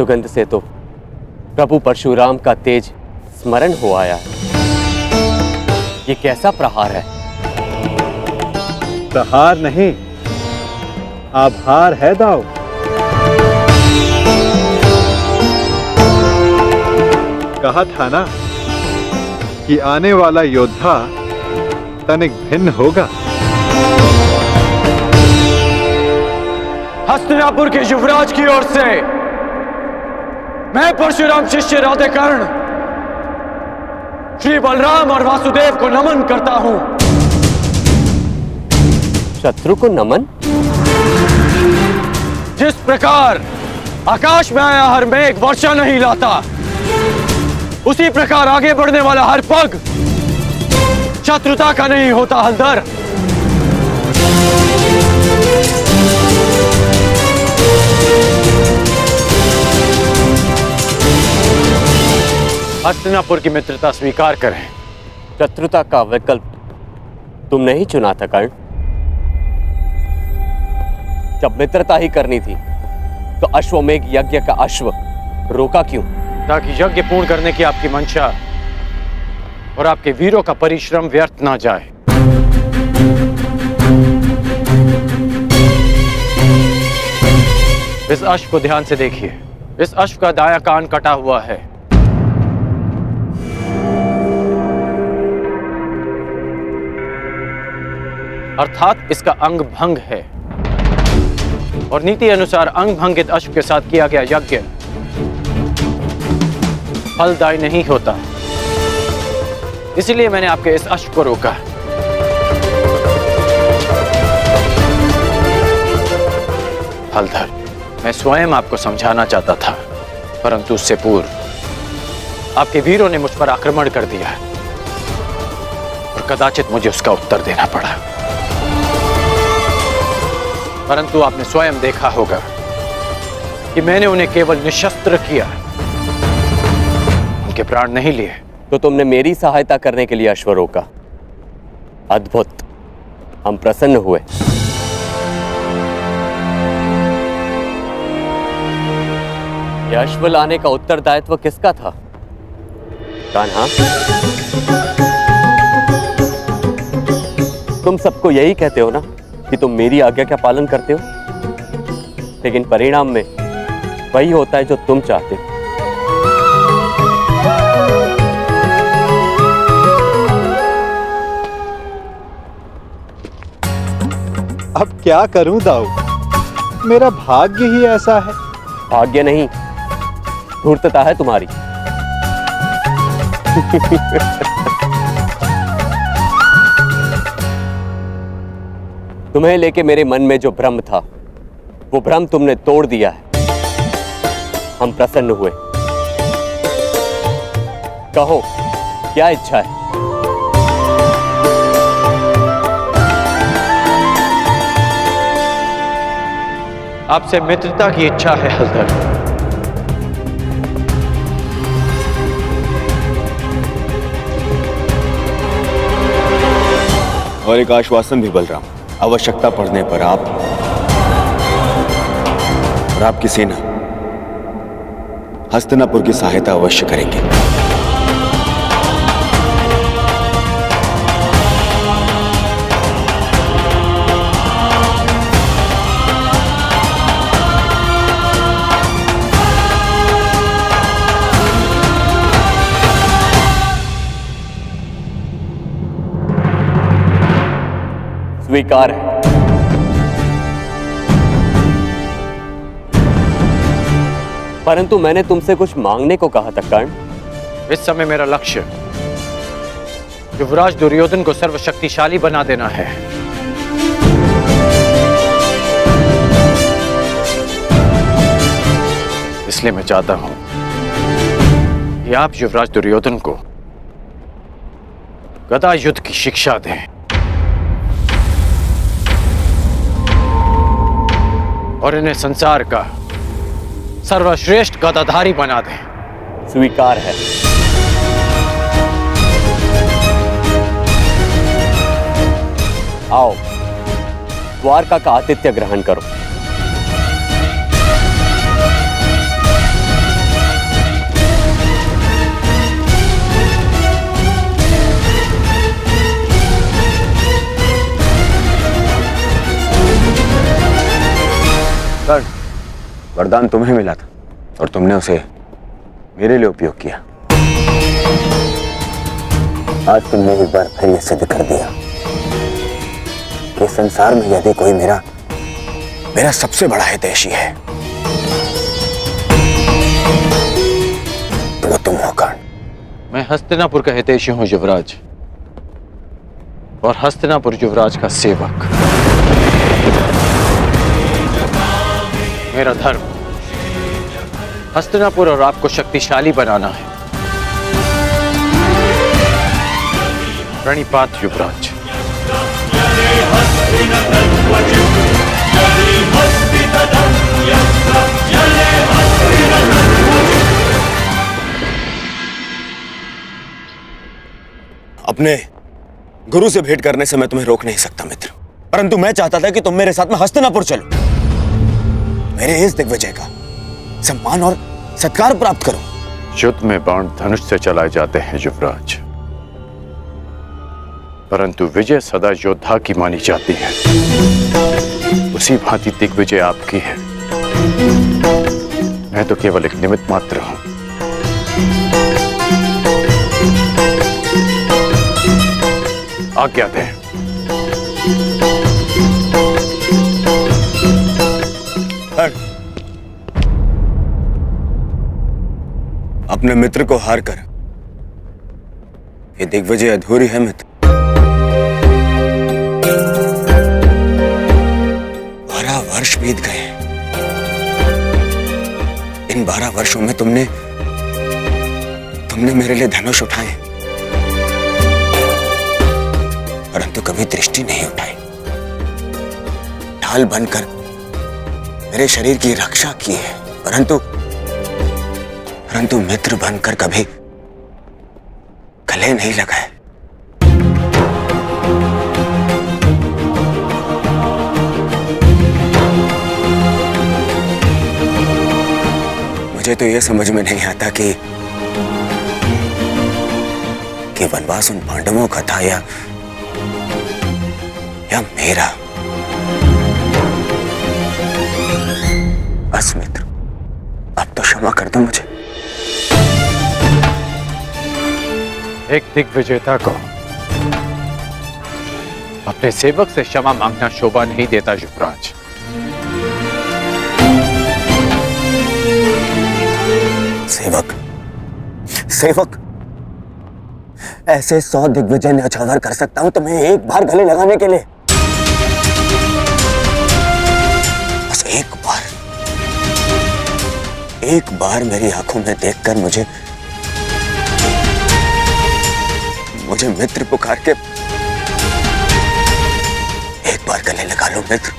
सुगंध से तो प्रभु परशुराम का तेज स्मरण हो आया है। ये कैसा प्रहार है? प्रहार नहीं, आभार है दाऊ। कहा था ना कि आने वाला योद्धा तनिक भिन्न होगा। हस्तिनापुर के युवराज की ओर से मैं परशुराम शिष्य राधेकर्ण श्री बलराम और वासुदेव को नमन करता हूं। शत्रु को नमन? जिस प्रकार आकाश में आया हर मेघ वर्षा नहीं लाता, उसी प्रकार आगे बढ़ने वाला हर पग शत्रुता का नहीं होता हलधर। हस्तिनापुर की मित्रता स्वीकार करें। शत्रुता का विकल्प तुमने ही चुना था कर्ण। जब मित्रता ही करनी थी तो अश्वमेघ यज्ञ का अश्व रोका क्यों? ताकि यज्ञ पूर्ण करने की आपकी मंशा और आपके वीरों का परिश्रम व्यर्थ ना जाए। इस अश्व को ध्यान से देखिए। इस अश्व का दायां कान कटा हुआ है। अर्थात इसका अंग भंग है और नीति अनुसार अंग भंगित अश्व के साथ किया गया यज्ञ फलदायी नहीं होता। इसलिए मैंने आपके इस अश्व को रोका। हलधर, मैं स्वयं आपको समझाना चाहता था, परंतु उससे पूर्व आपके वीरों ने मुझ पर आक्रमण कर दिया और कदाचित मुझे उसका उत्तर देना पड़ा। परंतु आपने स्वयं देखा होगा कि मैंने उन्हें केवल निशस्त्र किया, उनके प्राण नहीं लिए। तो तुमने मेरी सहायता करने के लिए अश्व रोका। अद्भुत, हम प्रसन्न हुए। यह अश्व लाने का उत्तरदायित्व किसका था? कान्हा, तुम सबको यही कहते हो ना कि तुम मेरी आज्ञा का पालन करते हो, लेकिन परिणाम में वही होता है जो तुम चाहते हो। अब क्या करूं दाऊ, मेरा भाग्य ही ऐसा है। भाग्य नहीं, धूर्तता है तुम्हारी। तुम्हें लेके मेरे मन में जो भ्रम था, वो भ्रम तुमने तोड़ दिया है। हम प्रसन्न हुए। कहो, क्या इच्छा है? आपसे मित्रता की इच्छा है हलधर। और एक आश्वासन भी बलराम, आवश्यकता पड़ने पर आप और आपकी सेना हस्तिनापुर की सहायता अवश्य करेंगे। स्वीकार है। परंतु मैंने तुमसे कुछ मांगने को कहा था कर्ण। इस समय मेरा लक्ष्य युवराज दुर्योधन को सर्वशक्तिशाली बना देना है। इसलिए मैं चाहता हूं कि आप युवराज दुर्योधन को गदा युद्ध की शिक्षा दें और इन्हें संसार का सर्वश्रेष्ठ गदाधारी बना दें। स्वीकार है। आओ, द्वारका का आतिथ्य ग्रहण करो। वरदान तुम्हें मिला था और तुमने उसे मेरे लिए उपयोग किया। आज तुमने एक बार फिर यह सिद्ध कर दिया कि संसार में यदि कोई मेरा सबसे बड़ा हितैषी है तो वो तुम हो कर्ण। मैं हस्तिनापुर का हितैषी हूं युवराज, और हस्तिनापुर युवराज का सेवक। मेरा धर्म हस्तिनापुर और आपको शक्तिशाली बनाना है। प्रणिपात युवराज। अपने गुरु से भेंट करने से मैं तुम्हें रोक नहीं सकता मित्र, परंतु मैं चाहता था कि तुम मेरे साथ में हस्तिनापुर चलो, मेरे इस दिग्विजय का सम्मान और सत्कार प्राप्त करो। युद्ध में बाण धनुष से चलाए जाते हैं युवराज, परंतु विजय सदा योद्धा की मानी जाती है। उसी भांति दिग्विजय आपकी है। मैं तो केवल एक निमित्त मात्र हूं। आज्ञा दें। अपने मित्र को हार कर ये दिग्विजय अधूरी है मित्र। 12 वर्ष बीत गए। इन 12 वर्षों में तुमने मेरे लिए धनुष उठाए, परंतु कभी दृष्टि नहीं उठाई। ढाल बनकर मेरे शरीर की रक्षा की है, परंतु मित्र बनकर कभी गले नहीं लगाए। मुझे तो यह समझ में नहीं आता कि वनवास उन पांडवों का था या मेरा। बस मित्र, अब तो क्षमा कर दो मुझे। एक दिग्विजेता को अपने सेवक से क्षमा मांगना शोभा नहीं देता युवराज। सेवक ऐसे 100 दिग्विजय न्यौछावर कर सकता हूं तुम्हें एक बार गले लगाने के लिए। बस एक बार मेरी आंखों में देखकर मुझे मित्र पुकार के एक बार गले लगा लो मित्र।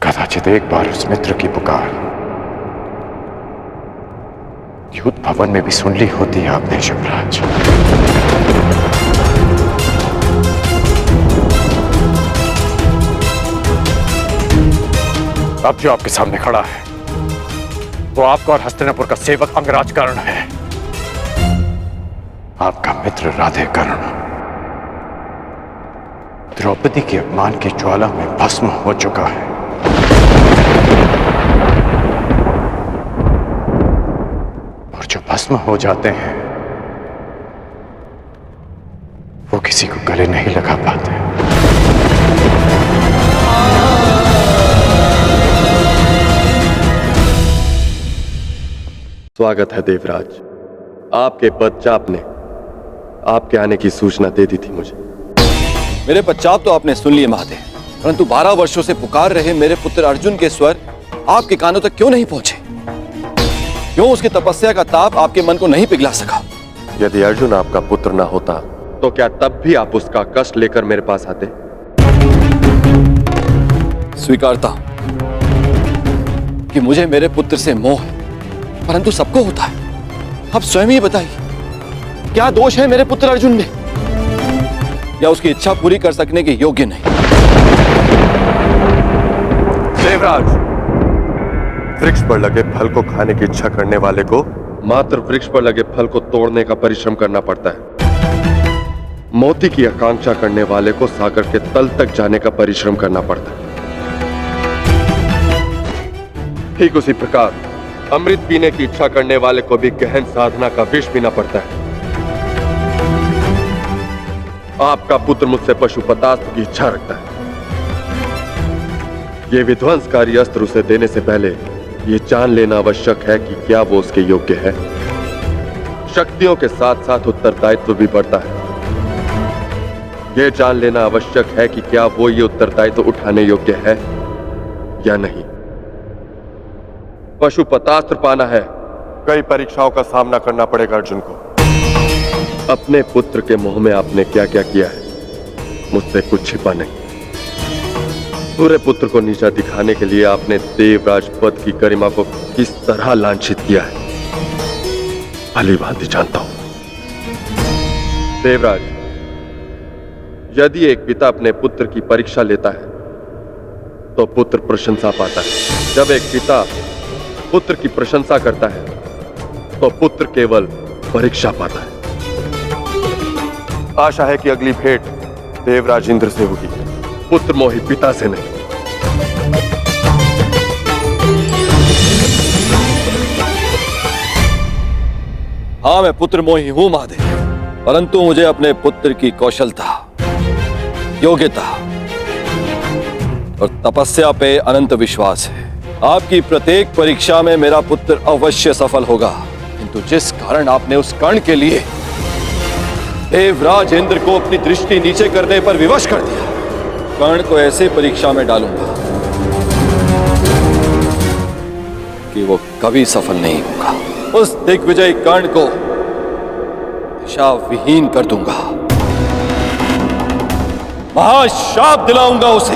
कदाचित एक बार उस मित्र की पुकार युद्ध भवन में भी सुन ली होती है आपने युवराज। अब जो आपके सामने खड़ा है वो आपका और हस्तिनापुर का सेवक अंगराज कर्ण है, आपका मित्र राधे कर्ण। द्रौपदी के अपमान की ज्वाला में भस्म हो चुका है। और जो भस्म हो जाते हैं वो किसी को गले नहीं लगा पाते। स्वागत है देवराज। आपके पदचाप ने आपके आने की सूचना दे दी थी मुझे। मेरे पदचाप तो आपने सुन लिए महादेव, परंतु 12 वर्षों से पुकार रहे मेरे पुत्र अर्जुन के स्वर आपके कानों तक क्यों नहीं पहुंचे? क्यों उसकी तपस्या का ताप आपके मन को नहीं पिघला सका? यदि अर्जुन आपका पुत्र ना होता तो क्या तब भी आप उसका कष्ट लेकर मेरे पास आते? स्वीकारता हूं कि मुझे मेरे पुत्र से मोह है, परंतु सबको होता है। अब स्वयं ही बताइए, क्या दोष है मेरे पुत्र अर्जुन में, या उसकी इच्छा पूरी कर सकने के योग्य नहीं? देवराज, वृक्ष पर लगे फल को खाने की इच्छा करने वाले को मात्र वृक्ष पर लगे फल को तोड़ने का परिश्रम करना पड़ता है। मोती की आकांक्षा करने वाले को सागर के तल तक जाने का परिश्रम करना पड़ता है। ठीक उसी प्रकार अमृत पीने की इच्छा करने वाले को भी गहन साधना का विष पीना पड़ता है। आपका पुत्र मुझसे पशुपतास्त्र की इच्छा रखता है। यह विध्वंसकारी अस्त्र उसे देने से पहले यह जान लेना आवश्यक है कि क्या वो उसके योग्य है। शक्तियों के साथ साथ उत्तरदायित्व भी बढ़ता है। यह जान लेना आवश्यक है कि क्या वो ये उत्तरदायित्व उठाने योग्य है या नहीं। पशुपतास्त्र पाना है, कई परीक्षाओं का सामना करना पड़ेगा अर्जुन को। अपने पुत्र के मोह में आपने क्या क्या किया है, मुझसे कुछ छिपा नहीं। पूरे पुत्र को नीचा दिखाने के लिए आपने देवराज पद की गरिमा को किस तरह लांछित किया है, भली भांति जानता हूं। देवराज, यदि एक पिता अपने पुत्र की परीक्षा लेता है तो पुत्र प्रशंसा पाता है। जब एक पिता पुत्र की प्रशंसा करता है तो पुत्र केवल परीक्षा पाता है। आशा है कि अगली भेंट देवराज इंद्र से होगी, पुत्र मोही पिता से नहीं। हाँ, मैं पुत्र मोही हूं महादेव, परंतु मुझे अपने पुत्र की कौशलता, योग्यता और तपस्या पे अनंत विश्वास है। आपकी प्रत्येक परीक्षा में मेरा पुत्र अवश्य सफल होगा। किंतु जिस कारण आपने उस कर्ण के लिए देवराज इंद्र को अपनी दृष्टि नीचे करने पर विवश कर दिया, कर्ण को ऐसे परीक्षा में डालूंगा कि वो कभी सफल नहीं होगा। उस दिग्विजय कर्ण को दिशा विहीन कर दूंगा, महाशाप दिलाऊंगा उसे।